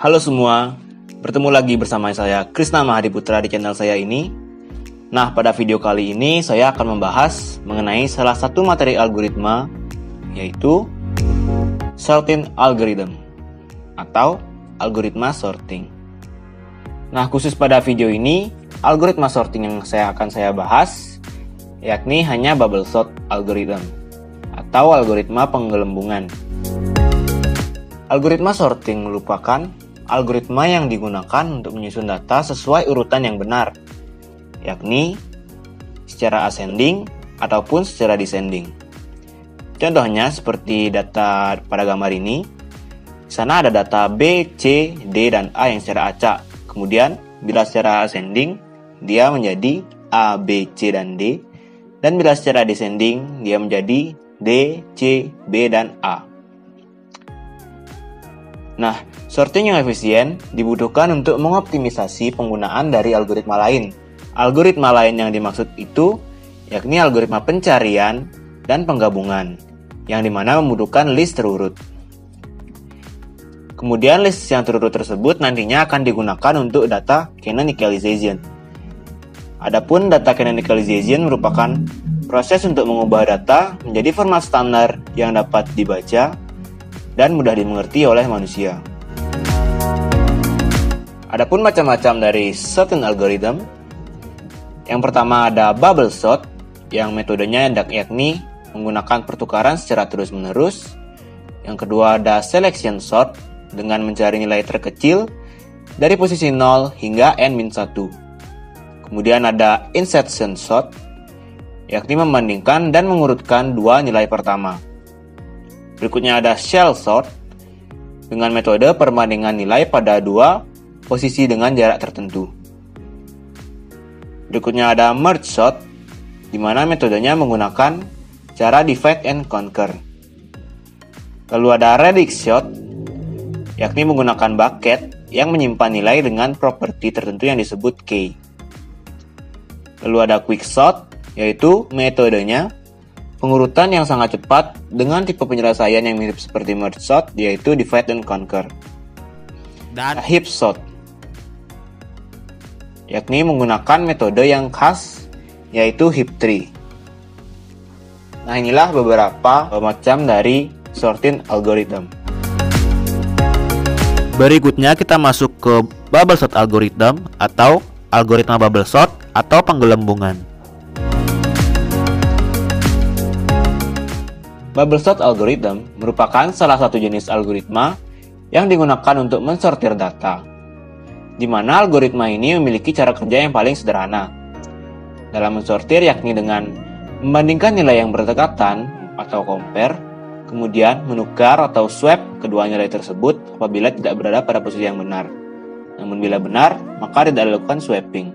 Halo semua, bertemu lagi bersama saya Krisna Mahadiputra di channel saya ini. Nah, pada video kali ini saya akan membahas mengenai salah satu materi algoritma, yaitu sorting algorithm atau algoritma sorting. Nah, khusus pada video ini, algoritma sorting yang akan saya bahas yakni hanya bubble sort algorithm atau algoritma penggelembungan. Algoritma sorting merupakan algoritma yang digunakan untuk menyusun data sesuai urutan yang benar, yakni secara ascending ataupun secara descending. Contohnya seperti data pada gambar ini. Di sana ada data B, C, D, dan A yang secara acak. Kemudian bila secara ascending, dia menjadi A, B, C, dan D. Dan bila secara descending, dia menjadi D, C, B, dan A. Nah, sorting yang efisien dibutuhkan untuk mengoptimisasi penggunaan dari algoritma lain. Algoritma lain yang dimaksud itu yakni algoritma pencarian dan penggabungan, yang dimana membutuhkan list terurut. Kemudian list yang terurut tersebut nantinya akan digunakan untuk data canonicalization. Adapun data canonicalization merupakan proses untuk mengubah data menjadi format standar yang dapat dibaca dan mudah dimengerti oleh manusia. Adapun macam-macam dari sorting algorithm. Yang pertama ada bubble sort, yang metodenya yakni menggunakan pertukaran secara terus-menerus. Yang kedua ada selection sort, dengan mencari nilai terkecil dari posisi 0 hingga n-1. Kemudian ada insertion sort, yakni membandingkan dan mengurutkan dua nilai pertama. Berikutnya ada shell sort, dengan metode perbandingan nilai pada dua posisi dengan jarak tertentu. Berikutnya ada merge sort, di mana metodenya menggunakan cara divide and conquer. Lalu ada radix sort, yakni menggunakan bucket yang menyimpan nilai dengan properti tertentu yang disebut key. Lalu ada quick sort, yaitu metodenya pengurutan yang sangat cepat dengan tipe penyelesaian yang mirip seperti merge sort, yaitu divide and conquer. Dan heap sort, yakni menggunakan metode yang khas, yaitu heap tree. Nah, inilah beberapa macam dari sorting algorithm. Berikutnya kita masuk ke bubble sort algorithm atau algoritma bubble sort atau penggelembungan. Bubble sort algorithm merupakan salah satu jenis algoritma yang digunakan untuk mensortir data, di mana algoritma ini memiliki cara kerja yang paling sederhana dalam mensortir, yakni dengan membandingkan nilai yang berdekatan atau compare, kemudian menukar atau swap kedua nilai tersebut apabila tidak berada pada posisi yang benar. Namun bila benar, maka tidak dilakukan swapping.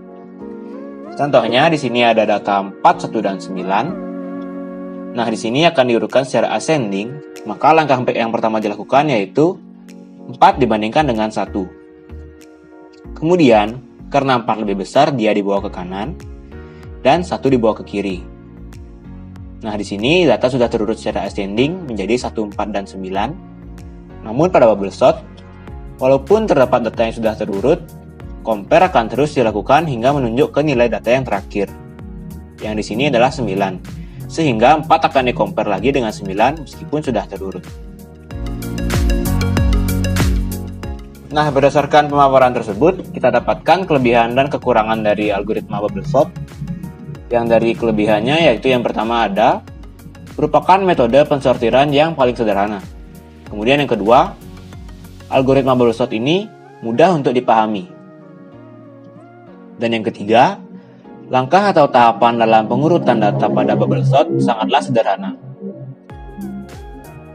Contohnya di sini ada data 4, 1, dan 9. Nah, di sini akan diurutkan secara ascending, maka langkah yang pertama dilakukan yaitu 4 dibandingkan dengan 1. Kemudian, karena 4 lebih besar, dia dibawa ke kanan, dan 1 dibawa ke kiri. Nah, di sini data sudah terurut secara ascending menjadi 1, 4, dan 9. Namun pada bubble sort, walaupun terdapat data yang sudah terurut, compare akan terus dilakukan hingga menunjuk ke nilai data yang terakhir, yang di sini adalah 9. Sehingga 4 akan di-compare lagi dengan 9 meskipun sudah terurut. Nah, berdasarkan pemaparan tersebut, kita dapatkan kelebihan dan kekurangan dari algoritma bubble sort. Yang dari kelebihannya yaitu yang pertama ada merupakan metode pensortiran yang paling sederhana. Kemudian yang kedua, algoritma bubble sort ini mudah untuk dipahami. Dan yang ketiga, langkah atau tahapan dalam pengurutan data pada bubble sort sangatlah sederhana.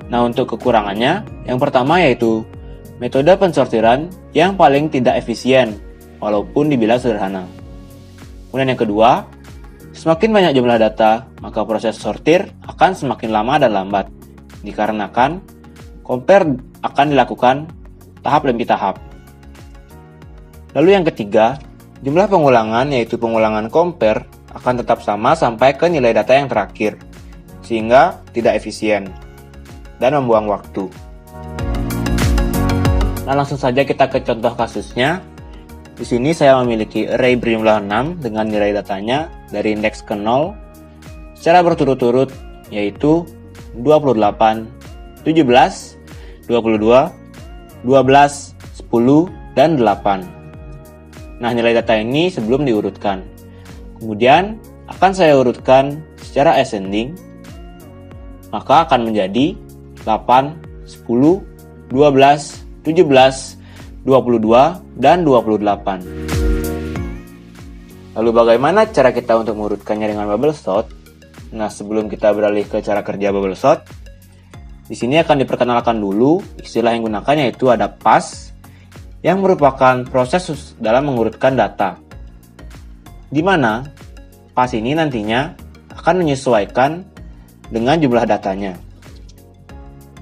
Nah, untuk kekurangannya, yang pertama yaitu metode pensortiran yang paling tidak efisien, walaupun dibilang sederhana. Kemudian yang kedua, semakin banyak jumlah data, maka proses sortir akan semakin lama dan lambat, dikarenakan compare akan dilakukan tahap demi tahap. Lalu yang ketiga, jumlah pengulangan, yaitu pengulangan compare, akan tetap sama sampai ke nilai data yang terakhir, sehingga tidak efisien dan membuang waktu. Nah, langsung saja kita ke contoh kasusnya. Di sini saya memiliki array berjumlah 6 dengan nilai datanya dari indeks ke 0 secara berturut-turut, yaitu 28, 17, 22, 12, 10, dan 8. Nah, nilai data ini sebelum diurutkan. Kemudian akan saya urutkan secara ascending, maka akan menjadi 8, 10, 12, 17, 22, dan 28. Lalu bagaimana cara kita untuk mengurutkannya dengan bubble sort? Nah, sebelum kita beralih ke cara kerja bubble sort, di sini akan diperkenalkan dulu istilah yang digunakan, yaitu ada pass, yang merupakan proses dalam mengurutkan data. Di mana pass ini nantinya akan menyesuaikan dengan jumlah datanya.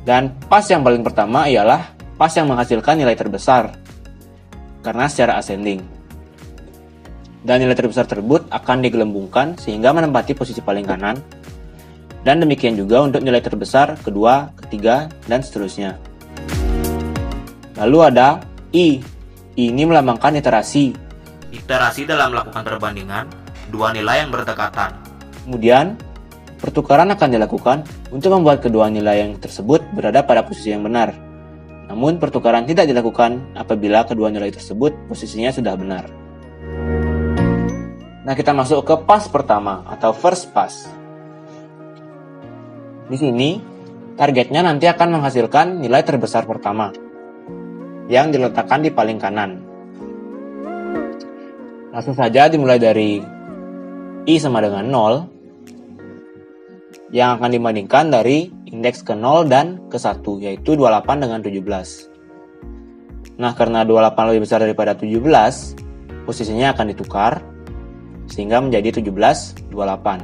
Dan pass yang paling pertama ialah pass yang menghasilkan nilai terbesar, karena secara ascending. Dan nilai terbesar tersebut akan digelembungkan sehingga menempati posisi paling kanan. Dan demikian juga untuk nilai terbesar, kedua, ketiga, dan seterusnya. Lalu ada I. Ini melambangkan iterasi. Iterasi dalam melakukan perbandingan dua nilai yang berdekatan. Kemudian, pertukaran akan dilakukan untuk membuat kedua nilai yang tersebut berada pada posisi yang benar. Namun, pertukaran tidak dilakukan apabila kedua nilai tersebut posisinya sudah benar. Nah, kita masuk ke pass pertama atau first pass. Di sini, targetnya nanti akan menghasilkan nilai terbesar pertama, yang diletakkan di paling kanan. Langsung saja dimulai dari I sama dengan 0, yang akan dibandingkan dari indeks ke 0 dan ke 1, yaitu 28 dengan 17. Nah, karena 28 lebih besar daripada 17, posisinya akan ditukar, sehingga menjadi 17, 28.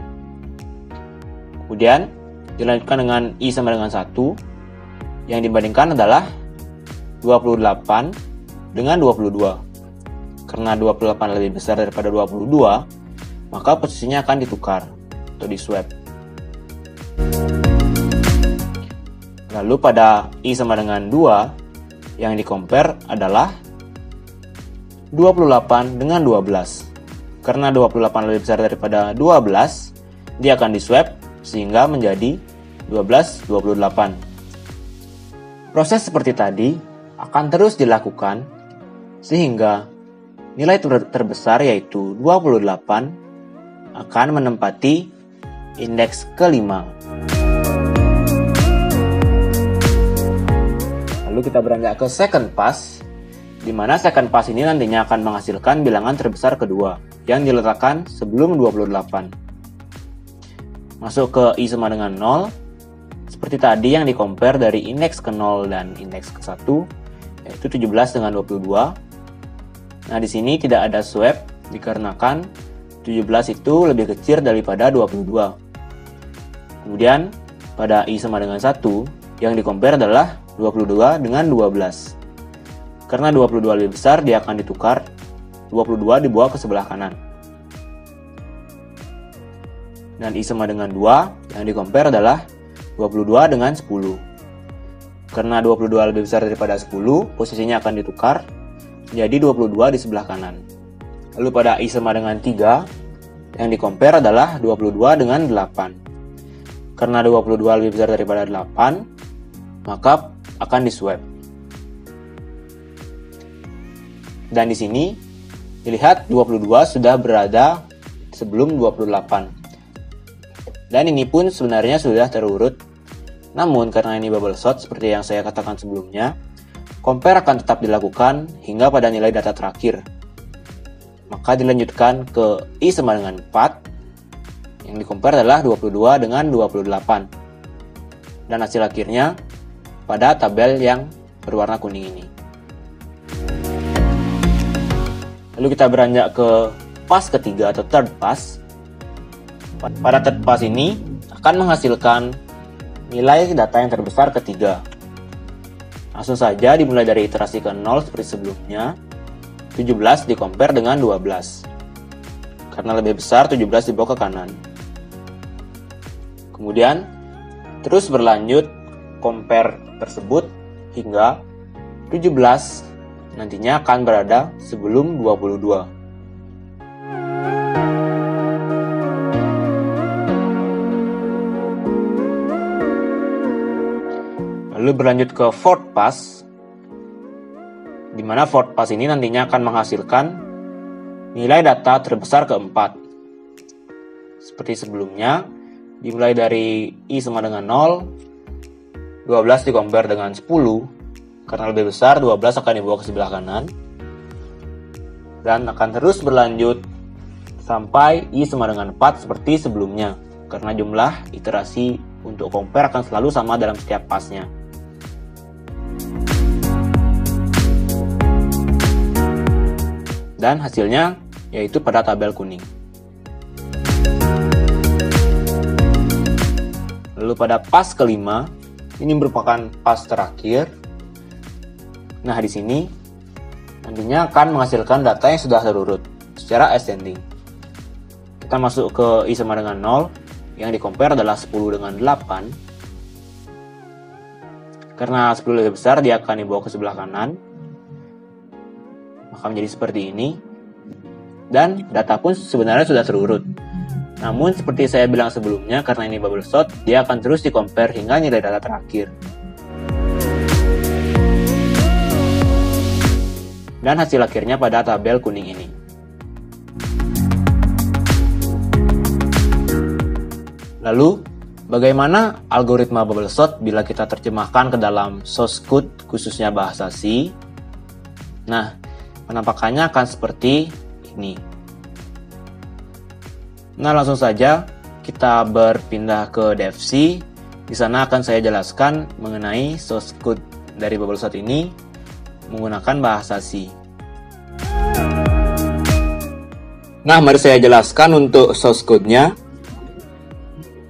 Kemudian, dilanjutkan dengan I sama dengan 1, yang dibandingkan adalah 28 dengan 22. Karena 28 lebih besar daripada 22, maka posisinya akan ditukar atau di-swap. Lalu pada I sama dengan 2, yang di-compare adalah 28 dengan 12. Karena 28 lebih besar daripada 12, dia akan di-swap sehingga menjadi 12, 28. Proses seperti tadi akan terus dilakukan sehingga nilai terbesar, yaitu 28, akan menempati indeks kelima. Lalu kita beranjak ke second pass, di mana second pass ini nantinya akan menghasilkan bilangan terbesar kedua yang diletakkan sebelum 28. Masuk ke I sama dengan 0, seperti tadi yang di-compare dari indeks ke 0 dan indeks ke 1, yaitu 17 dengan 22. Nah, di sini tidak ada swap dikarenakan 17 itu lebih kecil daripada 22. Kemudian, pada I sama dengan 1, yang di-compare adalah 22 dengan 12. Karena 22 lebih besar, dia akan ditukar, 22 dibawa ke sebelah kanan. Dan I sama dengan 2, yang di-compare adalah 22 dengan 10. Karena 22 lebih besar daripada 10, posisinya akan ditukar, jadi 22 di sebelah kanan. Lalu pada I sama dengan 3, yang di-compare adalah 22 dengan 8. Karena 22 lebih besar daripada 8, maka akan di-swap. Dan di sini dilihat 22 sudah berada sebelum 28. Dan ini pun sebenarnya sudah terurut. Namun karena ini bubble sort seperti yang saya katakan sebelumnya, compare akan tetap dilakukan hingga pada nilai data terakhir. Maka dilanjutkan ke I sama dengan 4, yang di-compare adalah 22 dengan 28. Dan hasil akhirnya pada tabel yang berwarna kuning ini. Lalu kita beranjak ke pass ketiga atau third pass. Pada third pass ini akan menghasilkan nilai data yang terbesar ketiga. Langsung saja dimulai dari iterasi ke 0 seperti sebelumnya. 17 di-compare dengan 12. Karena lebih besar, 17 dibawa ke kanan. Kemudian terus berlanjut compare tersebut hingga 17 nantinya akan berada sebelum 22. Lalu berlanjut ke fourth pass, di mana fourth pass ini nantinya akan menghasilkan nilai data terbesar keempat. Seperti sebelumnya, dimulai dari I sama dengan 0, 12 di-compare dengan 10, karena lebih besar 12 akan dibawa ke sebelah kanan, dan akan terus berlanjut sampai I sama dengan 4 seperti sebelumnya, karena jumlah iterasi untuk compare akan selalu sama dalam setiap passnya. Dan hasilnya yaitu pada tabel kuning. Lalu pada pass kelima, ini merupakan pass terakhir. Nah, di sini nantinya akan menghasilkan data yang sudah terurut secara ascending. Kita masuk ke I sama dengan 0, yang di-compare adalah 10 dengan 8. Karena 10 lebih besar, dia akan dibawa ke sebelah kanan. Maka menjadi seperti ini. Dan data pun sebenarnya sudah terurut. Namun seperti saya bilang sebelumnya, karena ini bubble sort, dia akan terus di-compare hingga nilai data terakhir. Dan hasil akhirnya pada tabel kuning ini. Lalu, bagaimana algoritma bubble sort bila kita terjemahkan ke dalam source code, khususnya bahasa C? Nah, penampakannya akan seperti ini. Nah, langsung saja kita berpindah ke DevC. Di sana akan saya jelaskan mengenai source code dari bubble sort ini menggunakan bahasa C. Nah, mari saya jelaskan untuk source code-nya.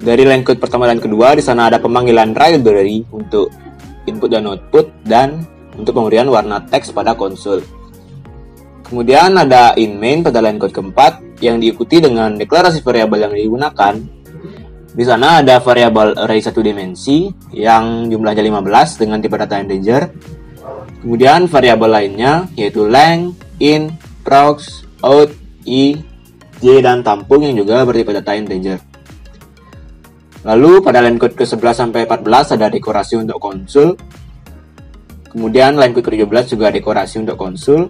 Dari line code pertama dan kedua, di sana ada pemanggilan library untuk input dan output dan untuk pemberian warna teks pada konsol. Kemudian ada in main pada line code keempat yang diikuti dengan deklarasi variabel yang digunakan. Di sana ada variabel array 1 dimensi yang jumlahnya 15 dengan tipe data integer. Kemudian variabel lainnya yaitu length, in, prox, out, i, j, dan tampung yang juga bertipe data integer. Lalu pada line code ke-11 sampai 14 ada dekorasi untuk konsul. Kemudian line code ke-17 juga dekorasi untuk konsul.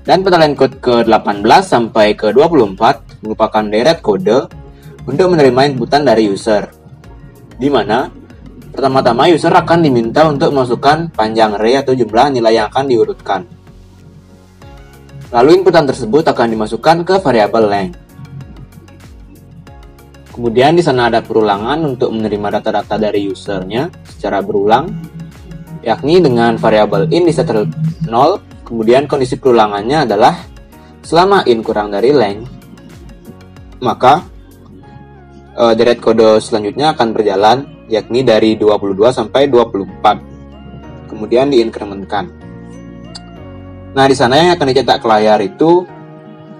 Dan pada line code ke-18 sampai ke-24 merupakan direct code untuk menerima inputan dari user. Di mana pertama-tama user akan diminta untuk memasukkan panjang array atau jumlah nilai yang akan diurutkan. Lalu inputan tersebut akan dimasukkan ke variabel length. Kemudian di sana ada perulangan untuk menerima data-data dari usernya secara berulang, yakni dengan variabel in disetel 0. Kemudian kondisi perulangannya adalah selama in kurang dari length, maka direct code selanjutnya akan berjalan, yakni dari 22 sampai 24. Kemudian diinkrementkan. Nah, di sana yang akan dicetak ke layar itu,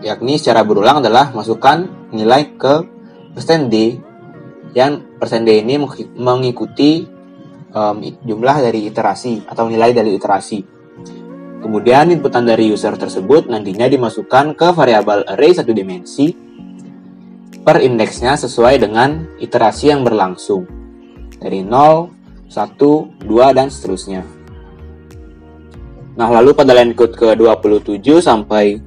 yakni secara berulang adalah masukkan nilai ke persen %d, yang persen %d ini mengikuti jumlah dari iterasi atau nilai dari iterasi. Kemudian inputan dari user tersebut nantinya dimasukkan ke variabel array 1 dimensi per indeksnya sesuai dengan iterasi yang berlangsung dari 0, 1, 2, dan seterusnya. Nah, lalu pada line code ke-27 sampai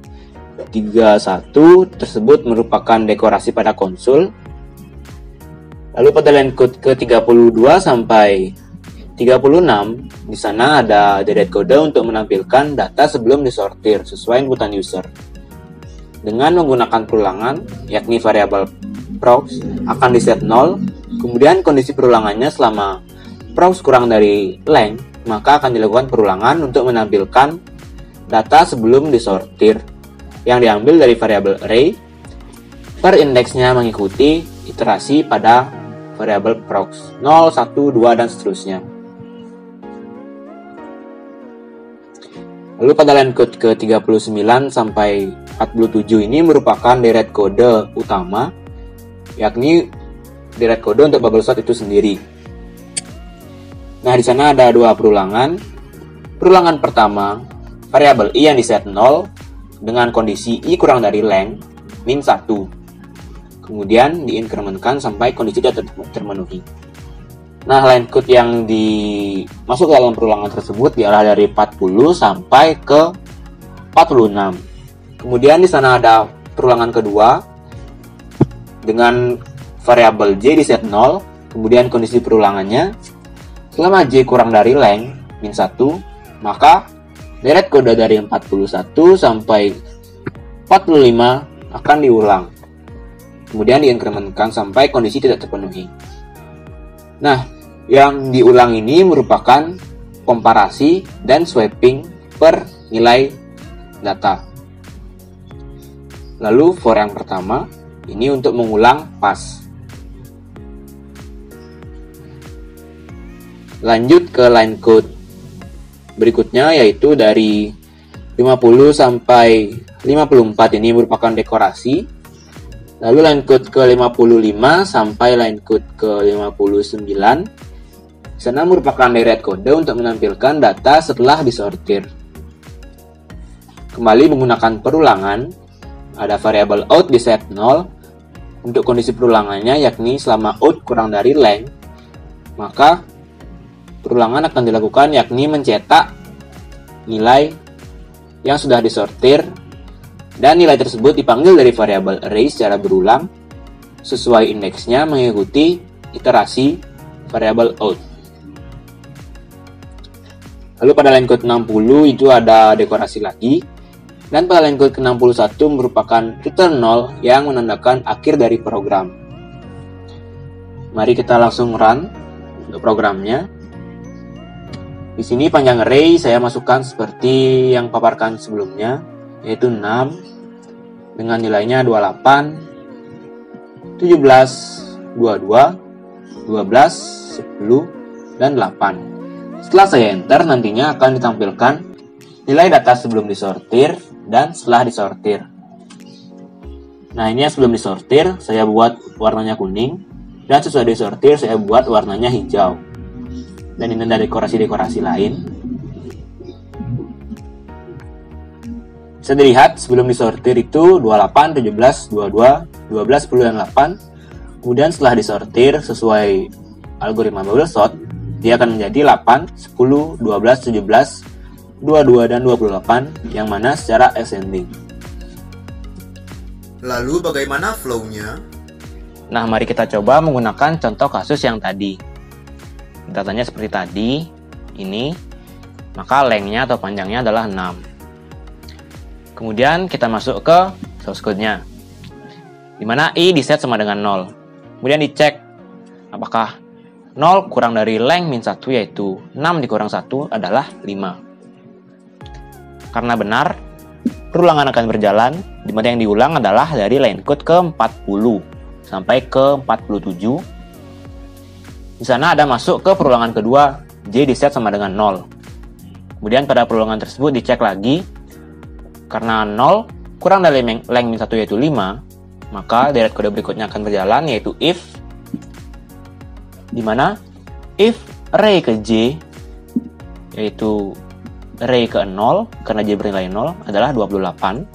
31 tersebut merupakan dekorasi pada konsul. Lalu pada line code ke-32 sampai 36 di sana ada direct code untuk menampilkan data sebelum disortir sesuai inputan user. Dengan menggunakan perulangan, yakni variabel prox akan diset 0, kemudian kondisi perulangannya selama prox kurang dari length, maka akan dilakukan perulangan untuk menampilkan data sebelum disortir yang diambil dari variabel array per indeksnya mengikuti iterasi pada variabel prox 0, 1, 2, dan seterusnya. Lalu pada line code ke-39 sampai 47 ini merupakan direct code utama, yakni direct code untuk bubble sort itu sendiri. Nah, di sana ada dua perulangan. perulangan pertama, variabel i yang diset 0 dengan kondisi i kurang dari length min 1. Kemudian diinkrementkan sampai kondisi terpenuhi. Nah, line code yang dimasuk dalam perulangan tersebut ialah dari 40 sampai ke 46. Kemudian di sana ada perulangan kedua dengan variabel j diset 0, kemudian kondisi perulangannya selama j kurang dari length min 1, maka deret kode dari 41 sampai 45 akan diulang. Kemudian diinkrementkan sampai kondisi tidak terpenuhi. Nah, yang diulang ini merupakan komparasi dan swapping per nilai data. Lalu for yang pertama, ini untuk mengulang pas. Lanjut ke line code berikutnya, yaitu dari 50 sampai 54 ini merupakan dekorasi. Lalu line code ke 55 sampai line code ke 59. Di sana merupakan deret kode untuk menampilkan data setelah disortir. Kembali menggunakan perulangan, ada variabel out di set 0 untuk kondisi perulangannya, yakni selama out kurang dari length, maka perulangan akan dilakukan yakni mencetak nilai yang sudah disortir, dan nilai tersebut dipanggil dari variabel array secara berulang sesuai indeksnya mengikuti iterasi variabel out. Lalu pada line code 60 itu ada dekorasi lagi, dan pada line code ke-61 merupakan return 0 yang menandakan akhir dari program. Mari kita langsung run untuk programnya. Di sini panjang array saya masukkan seperti yang paparkan sebelumnya, yaitu 6 dengan nilainya 28, 17, 22, 12, 10, dan 8. Setelah saya enter, nantinya akan ditampilkan nilai data sebelum disortir dan setelah disortir. Nah, ini yang sebelum disortir saya buat warnanya kuning, dan sesuai disortir saya buat warnanya hijau. Dan ini ada dekorasi-dekorasi lain. Bisa dilihat sebelum disortir itu 28, 17, 22, 12, 10, dan 8. Kemudian setelah disortir sesuai algoritma bubble sort, dia akan menjadi 8, 10, 12, 17, 22, dan 28, yang mana secara ascending. Lalu bagaimana flow-nya? Nah, mari kita coba menggunakan contoh kasus yang tadi. Datanya seperti tadi, ini, maka length-nya atau panjangnya adalah 6. Kemudian kita masuk ke source code-nya, di mana i diset sama dengan 0. Kemudian dicek apakah 0 kurang dari length min 1, yaitu 6 dikurang 1 adalah 5. Karena benar, perulangan akan berjalan, di mana yang diulang adalah dari line code ke-40 sampai ke-47. Di sana ada masuk ke perulangan kedua, j diset sama dengan 0. Kemudian pada perulangan tersebut dicek lagi, karena 0 kurang dari length min 1 yaitu 5, maka deret kode berikutnya akan berjalan, yaitu if, di mana if array ke j, yaitu array ke 0, karena j bernilai 0 adalah 28,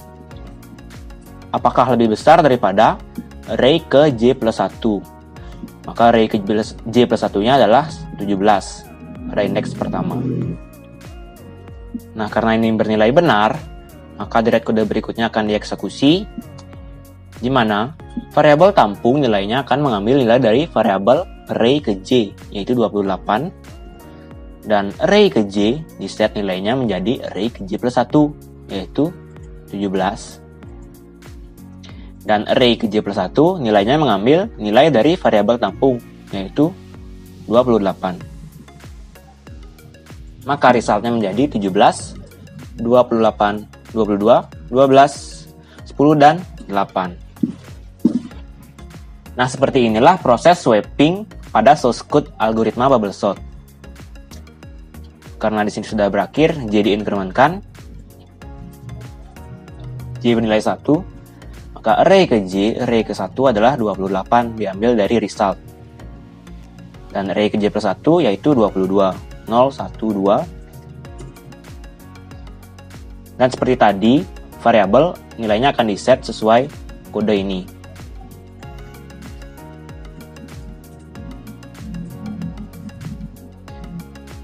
apakah lebih besar daripada array ke j plus 1, maka array ke j plus 1 nya adalah 17 pada indeks pertama. Nah, karena ini bernilai benar, maka deret kode berikutnya akan dieksekusi, di mana variabel tampung nilainya akan mengambil nilai dari variabel array ke j, yaitu 28, dan array ke j diset nilainya menjadi array ke j plus 1, yaitu 17, dan array ke j plus 1 nilainya mengambil nilai dari variabel tampung, yaitu 28. Maka resultnya menjadi 17, 28, 22, 12, 10, dan 8. Nah, seperti inilah proses swapping pada source code algoritma bubble sort. Karena di sini sudah berakhir, j diinkrementkan, j bernilai 1, maka array ke j, array ke 1 adalah 28 diambil dari result. Dan array ke j plus 1 yaitu 22, 0, 1, 2, Dan seperti tadi, variabel nilainya akan diset sesuai kode ini.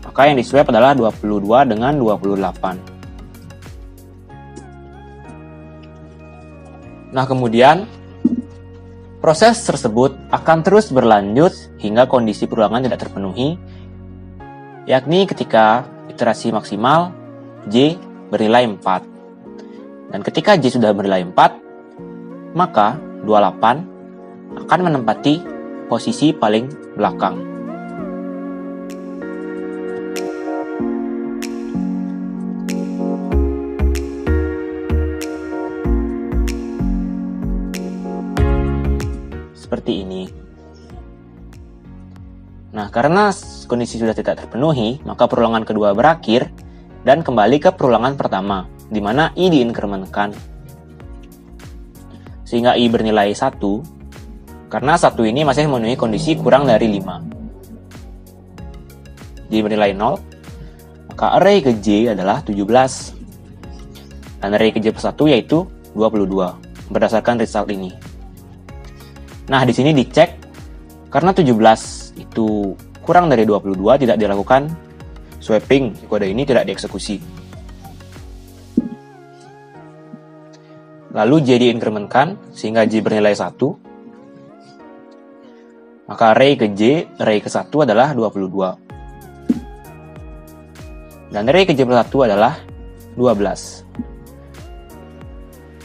Maka yang di-swap adalah 22 dengan 28. Nah, kemudian proses tersebut akan terus berlanjut hingga kondisi perulangan tidak terpenuhi, yakni ketika iterasi maksimal J bernilai 4. Dan ketika J sudah bernilai 4, maka 28 akan menempati posisi paling belakang. Seperti ini. Nah, karena kondisi sudah tidak terpenuhi, maka perulangan kedua berakhir dan kembali ke perulangan pertama, di mana I diinkrementkan. Sehingga I bernilai 1, karena 1 ini masih memenuhi kondisi kurang dari 5. J bernilai 0, maka array ke J adalah 17. Dan array ke J plus 1 yaitu 22, berdasarkan result ini. Nah, di sini dicek, karena 17 itu kurang dari 22, tidak dilakukan swapping, kode ini tidak dieksekusi. Lalu J diinkrementkan, sehingga J bernilai 1. Maka array ke J, array ke 1 adalah 22. Dan array ke J plus 1 adalah 12.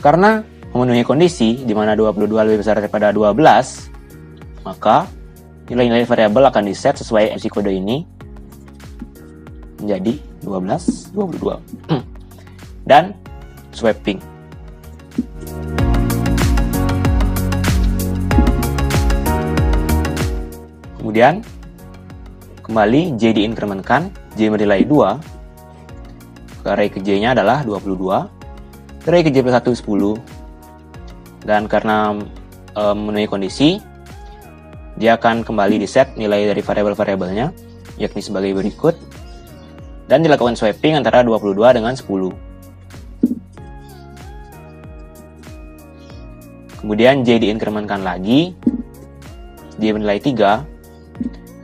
Karena memenuhi kondisi di mana 22 lebih besar daripada 12, maka nilai-nilai variabel akan diset sesuai MC kode ini menjadi 12, 22. Dan swapping. Kemudian kembali J diinkrementkan, J bernilai 2, array ke J-nya adalah 22, array ke J plus 1 10. Dan karena memenuhi kondisi, dia akan kembali diset nilai dari variabel-variabelnya, yakni sebagai berikut, dan dilakukan swapping antara 22 dengan 10. Kemudian J diinkrementkan lagi, J bernilai 3,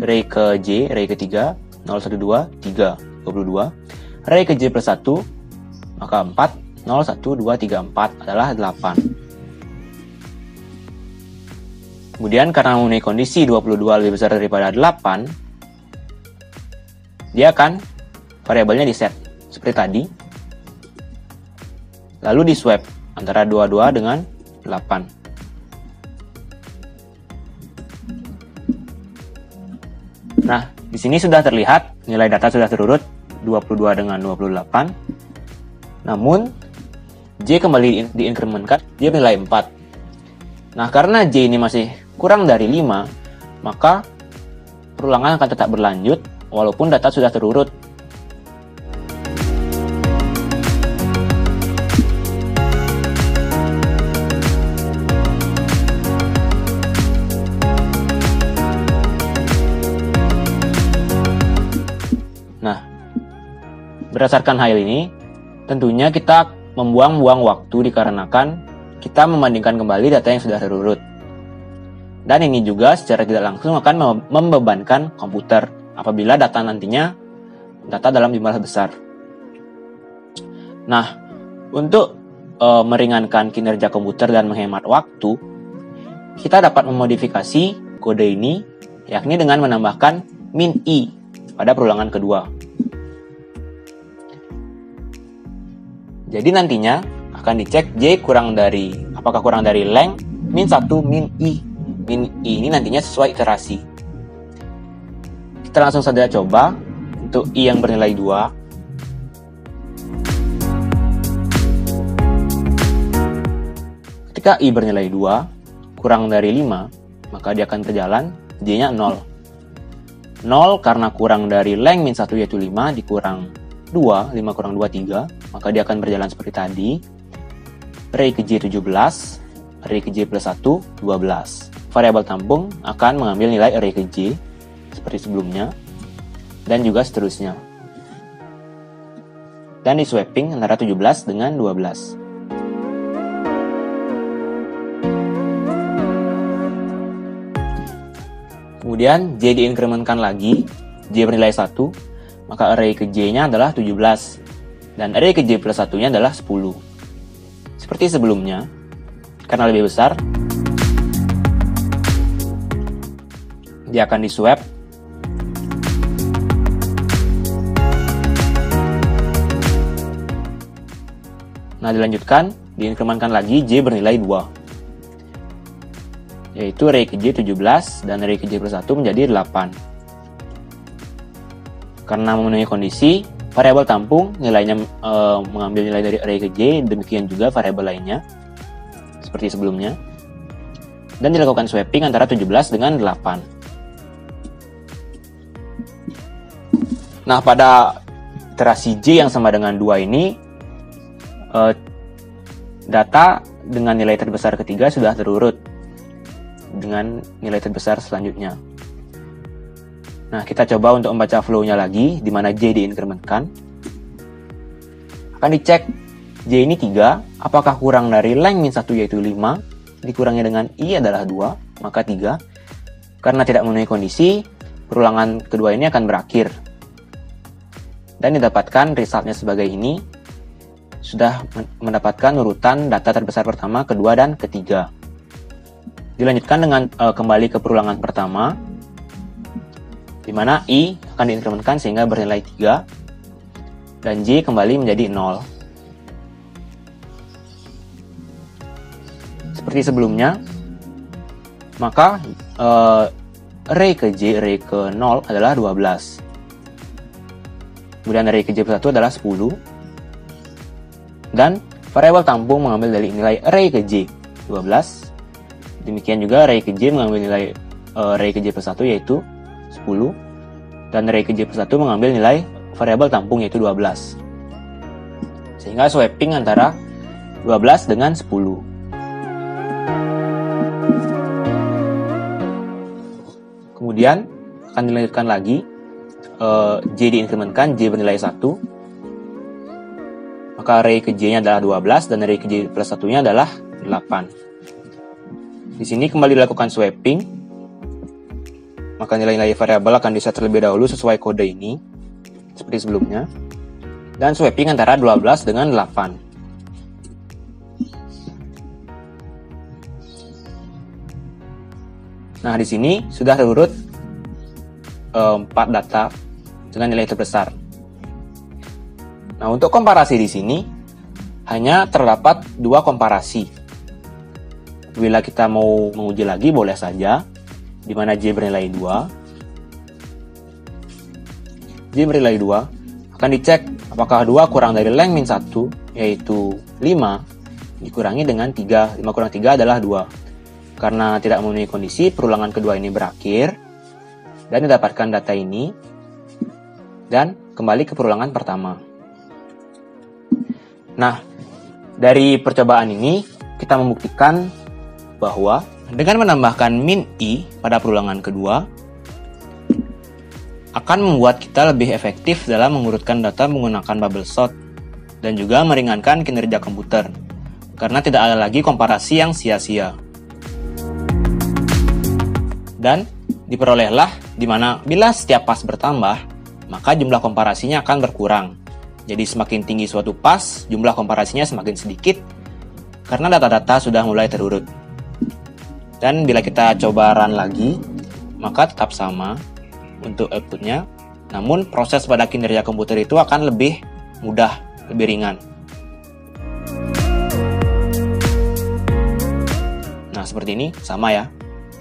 array ke J, array ke 3, 0, 1, 2, 3, 22, array ke J plus 1, maka 4, 0, 1, 2, 3, 4 adalah 8. Kemudian karena memenuhi kondisi 22 lebih besar daripada 8, dia akan variabelnya diset seperti tadi. Lalu di swap antara 22 dengan 8. Nah, di sini sudah terlihat nilai data sudah terurut 22 dengan 28. Namun J kembali diinkrementkan, dia bernilai 4. Nah, karena J ini masih kurang dari 5, maka perulangan akan tetap berlanjut walaupun data sudah terurut. Nah, berdasarkan hal ini, tentunya kita membuang-buang waktu dikarenakan kita membandingkan kembali data yang sudah terurut. Dan ini juga secara tidak langsung akan membebankan komputer apabila data nantinya data dalam jumlah besar. Nah, untuk meringankan kinerja komputer dan menghemat waktu, kita dapat memodifikasi kode ini, yakni dengan menambahkan min I pada perulangan kedua. Jadi nantinya akan dicek J apakah kurang dari length min 1 min I. Min I ini nantinya sesuai iterasi. Kita langsung saja coba untuk I yang bernilai 2. Ketika I bernilai 2 kurang dari 5, maka dia akan berjalan J-nya 0. 0 karena kurang dari length min 1 yaitu 5 dikurang 2, 5 kurang 2, 3, maka dia akan berjalan seperti tadi. Array ke J 17, array ke J plus 1, 12. Variabel tampung akan mengambil nilai array ke J seperti sebelumnya, dan juga seterusnya. dan di swapping antara 17 dengan 12. Kemudian J diinkrementkan lagi, J bernilai 1, maka array ke J-nya adalah 17, dan array ke J plus 1-nya adalah 10. Seperti sebelumnya, karena lebih besar, dia akan diswap. Nah, dilanjutkan, diinkrementkan lagi, J bernilai 2. Yaitu array ke J 17 dan array ke J plus 1 menjadi 8. Karena memenuhi kondisi, variabel tampung nilainya mengambil nilai dari array ke J, demikian juga variabel lainnya seperti sebelumnya. Dan dilakukan swapping antara 17 dengan 8. Nah, pada iterasi J yang sama dengan 2 ini, data dengan nilai terbesar ketiga sudah terurut dengan nilai terbesar selanjutnya. Nah, kita coba untuk membaca flow-nya lagi, di mana J diinkrementkan. Akan dicek, J ini 3, apakah kurang dari length min 1 yaitu 5, dikurangi dengan I adalah 2, maka 3. Karena tidak memenuhi kondisi, perulangan kedua ini akan berakhir. Dan didapatkan resultnya sebagai ini, sudah mendapatkan urutan data terbesar pertama, kedua, dan ketiga. Dilanjutkan dengan kembali ke perulangan pertama, di mana I akan diinkrementkan sehingga bernilai 3, dan J kembali menjadi 0. Seperti sebelumnya, maka array ke J, array ke 0 adalah 12. Kemudian array ke J plus 1 adalah 10. Dan variabel tampung mengambil dari nilai array ke J 12. Demikian juga array ke J mengambil nilai array ke J plus 1 yaitu 10. Dan array ke J plus 1 mengambil nilai variabel tampung yaitu 12. Sehingga swapping antara 12 dengan 10. Kemudian akan dilanjutkan lagi, J diinkrementkan, J bernilai 1. Maka array ke J-nya adalah 12 dan array ke J plus 1-nya adalah 8. Di sini kembali dilakukan swapping, maka nilai-nilai variabel akan diset terlebih dahulu sesuai kode ini, seperti sebelumnya, dan swapping antara 12 dengan 8. Nah, di sini sudah terurut 4 data dengan nilai terbesar. Nah, untuk komparasi di sini hanya terdapat 2 komparasi. Bila kita mau menguji lagi boleh saja, di mana J bernilai 2. J bernilai 2, akan dicek apakah 2 kurang dari length min 1 yaitu 5 dikurangi dengan 3. 5 kurang 3 adalah 2. Karena tidak memenuhi kondisi, perulangan kedua ini berakhir dan didapatkan data ini dan kembali ke perulangan pertama. Nah, dari percobaan ini kita membuktikan bahwa dengan menambahkan min I pada perulangan kedua akan membuat kita lebih efektif dalam mengurutkan data menggunakan bubble sort dan juga meringankan kinerja komputer karena tidak ada lagi komparasi yang sia-sia. Dan diperolehlah di mana bila setiap pas bertambah, maka jumlah komparasinya akan berkurang. Jadi semakin tinggi suatu pas, jumlah komparasinya semakin sedikit karena data-data sudah mulai terurut. Dan bila kita coba run lagi, maka tetap sama untuk outputnya, namun proses pada kinerja komputer itu akan lebih mudah, lebih ringan. Nah, seperti ini, sama ya.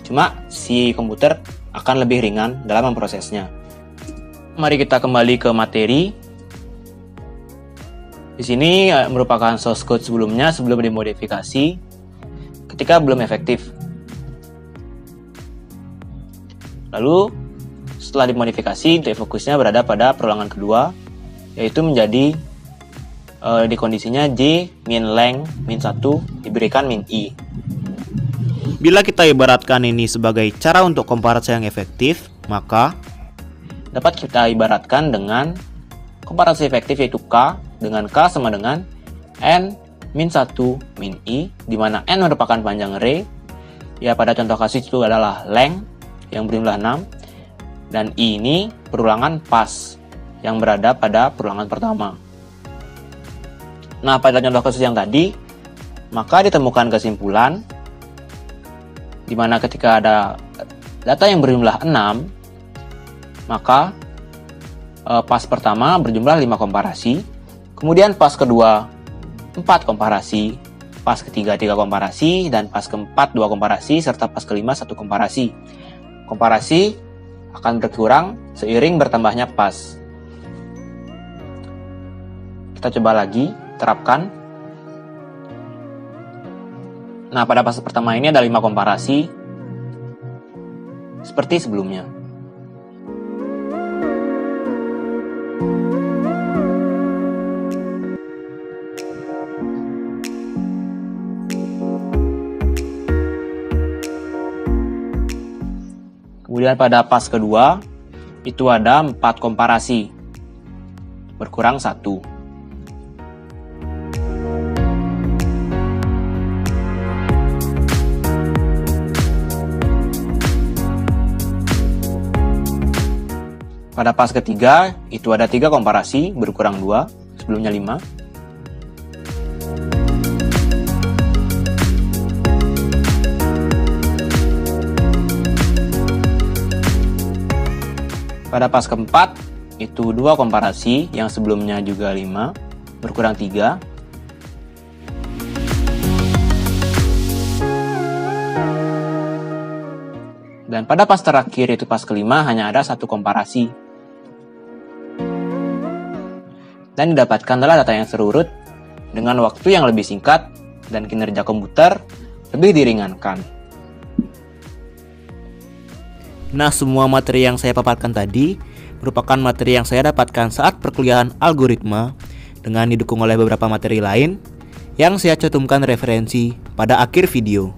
Cuma si komputer akan lebih ringan dalam memprosesnya. Mari kita kembali ke materi. Di sini merupakan source code sebelumnya sebelum dimodifikasi ketika belum efektif. Lalu setelah dimodifikasi, titik fokusnya berada pada perulangan kedua, yaitu menjadi di kondisinya J min length min 1 diberikan min I. Bila kita ibaratkan ini sebagai cara untuk komparasi yang efektif, maka dapat kita ibaratkan dengan komparasi efektif yaitu K dengan K sama dengan N min 1 min I, di mana N merupakan panjang array. Ya, pada contoh kasus itu adalah length yang berjumlah 6, dan I ini perulangan pas yang berada pada perulangan pertama. Nah, pada contoh kasus yang tadi, maka ditemukan kesimpulan di mana ketika ada data yang berjumlah 6, maka pas pertama berjumlah 5 komparasi, kemudian pas kedua 4 komparasi, pas ketiga 3 komparasi, dan pas keempat 2 komparasi, serta pas kelima 1 komparasi. Komparasi akan berkurang seiring bertambahnya pas. Kita coba lagi terapkan. Nah, pada pas pertama ini ada 5 komparasi seperti sebelumnya. Kemudian pada pas kedua, itu ada 4 komparasi, berkurang 1. Pada pas ketiga, itu ada 3 komparasi, berkurang 2, sebelumnya 5. Pada pas keempat, itu 2 komparasi, yang sebelumnya juga 5, berkurang 3. Dan pada pas terakhir, itu pas kelima, hanya ada 1 komparasi. Dan didapatkan adalah data yang serurut, dengan waktu yang lebih singkat, dan kinerja komputer lebih diringankan. Nah, semua materi yang saya paparkan tadi merupakan materi yang saya dapatkan saat perkuliahan algoritma dengan didukung oleh beberapa materi lain yang saya cantumkan referensi pada akhir video.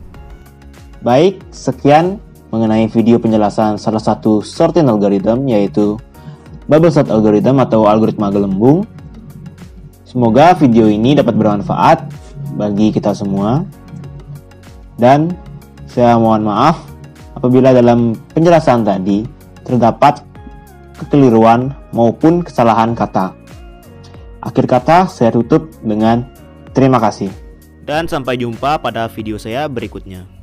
Baik, sekian mengenai video penjelasan salah satu sorting algorithm, yaitu bubble sort algorithm atau algoritma gelembung. Semoga video ini dapat bermanfaat bagi kita semua. Dan saya mohon maaf apabila dalam penjelasan tadi terdapat kekeliruan maupun kesalahan kata. Akhir kata saya tutup dengan terima kasih. Dan sampai jumpa pada video saya berikutnya.